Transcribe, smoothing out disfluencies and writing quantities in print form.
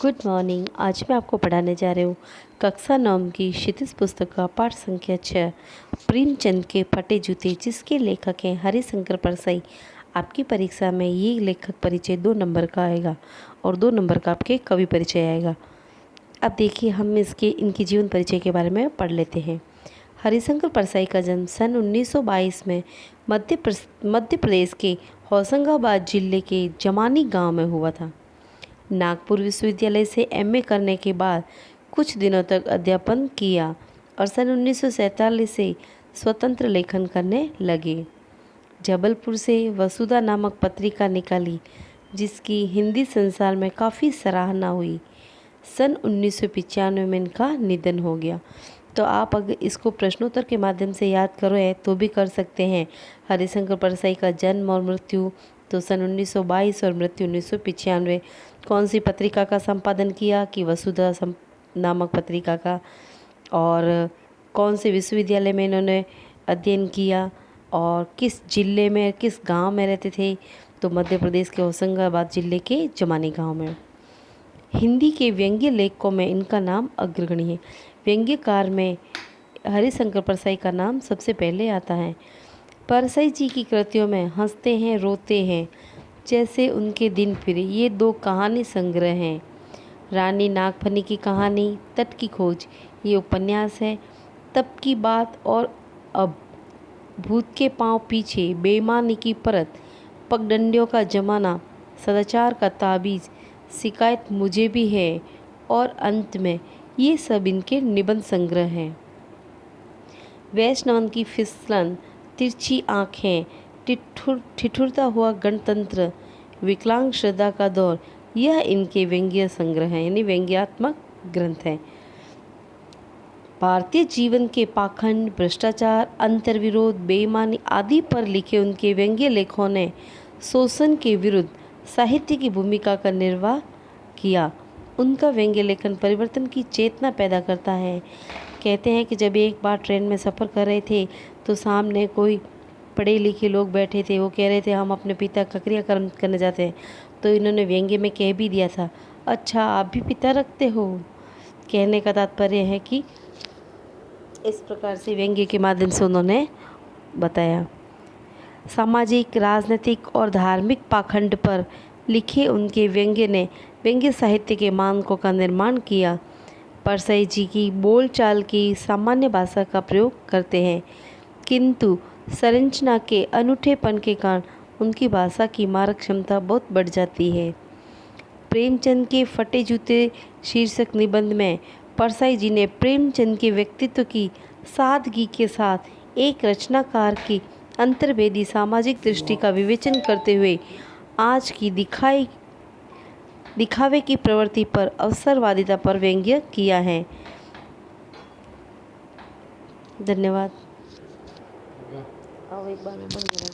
Good morning. आज मैं आपको पढ़ाने जा रही हूँ कक्षा 9 की क्षितिज पुस्तक का पाठ संख्या 6 प्रेमचंद के फटे जूते, जिसके लेखक हैं हरिशंकर परसाई। आपकी परीक्षा में ये लेखक परिचय 2 नंबर का आएगा और 2 नंबर का आपके कवि परिचय आएगा। अब देखिए, हम इनकी जीवन परिचय के बारे में पढ़ लेते हैं। हरिशंकर परसाई का जन्म सन 1922 में मध्य प्रदेश के होशंगाबाद जिले के जमानी गांव में हुआ था। नागपुर विश्वविद्यालय से एमए करने के बाद कुछ दिनों तक अध्यापन किया और सन 1947 से स्वतंत्र लेखन करने लगे। जबलपुर से वसुधा नामक पत्रिका निकाली, जिसकी हिंदी संसार में काफ़ी सराहना हुई। सन 1995 में इनका निधन हो गया। तो आप अगर इसको प्रश्नोत्तर के माध्यम से याद करो है तो भी कर सकते हैं। हरिशंकर परसाई का जन्म और मृत्यु तो सन 1922 और मृत्यु 1995। कौन सी पत्रिका का संपादन किया कि वसुधा नामक पत्रिका का, और कौन से विश्वविद्यालय में इन्होंने अध्ययन किया और किस जिले में, किस गांव में रहते थे, तो मध्य प्रदेश के होशंगाबाद जिले के जमानी गांव में। हिंदी के व्यंग्य लेखकों में इनका नाम अग्रगण्य है। व्यंग्यकार में हरिशंकर परसाई का नाम सबसे पहले आता है। परसाई जी की कृतियों में हंसते हैं रोते हैं जैसे उनके दिन फिरे, ये 2 कहानी संग्रह हैं। रानी नागफनी की कहानी, तट की खोज, ये उपन्यास है। तब की बात और अब, भूत के पांव पीछे, बेईमानी की परत, पगडंडियों का जमाना, सदाचार का ताबीज, शिकायत मुझे भी है और अंत में, ये सब इनके निबंध संग्रह हैं। वैष्णवन की फिसलन, तिरछी आँखें, ठिठुरता हुआ गणतंत्र, विकलांग श्रद्धा का दौर, यह इनके व्यंग्य संग्रह हैं, यानी व्यंग्यात्मक ग्रंथ हैं। भारतीय जीवन के पाखंड, भ्रष्टाचार, अंतर्विरोध, बेईमानी आदि पर लिखे उनके व्यंग्य लेखों ने शोषण के विरुद्ध साहित्य की भूमिका का निर्वाह किया। उनका व्यंग्य लेखन परिवर्तन की चेतना पैदा करता है। कहते हैं कि जब एक बार ट्रेन में सफ़र कर रहे थे तो सामने कोई पढ़े लिखे लोग बैठे थे। वो कह रहे थे हम अपने पिता का क्रियाकर्म करने जाते हैं। तो इन्होंने व्यंग्य में कह भी दिया था, अच्छा आप भी पिता रखते हो। कहने का तात्पर्य है कि इस प्रकार से व्यंग्य के माध्यम से उन्होंने बताया। सामाजिक, राजनीतिक और धार्मिक पाखंड पर लिखे उनके व्यंग्य ने व्यंग्य साहित्य के मानकों का निर्माण किया। परसाई जी की बोलचाल की सामान्य भाषा का प्रयोग करते हैं, किंतु संरचना के अनूठेपन के कारण उनकी भाषा की मारक क्षमता बहुत बढ़ जाती है। प्रेमचंद के फटे जूते शीर्षक निबंध में परसाई जी ने प्रेमचंद के व्यक्तित्व की सादगी के साथ एक रचनाकार की अंतर्वेदी सामाजिक दृष्टि का विवेचन करते हुए आज की दिखावे की प्रवृत्ति पर, अवसरवादिता पर व्यंग्य किया है। धन्यवाद।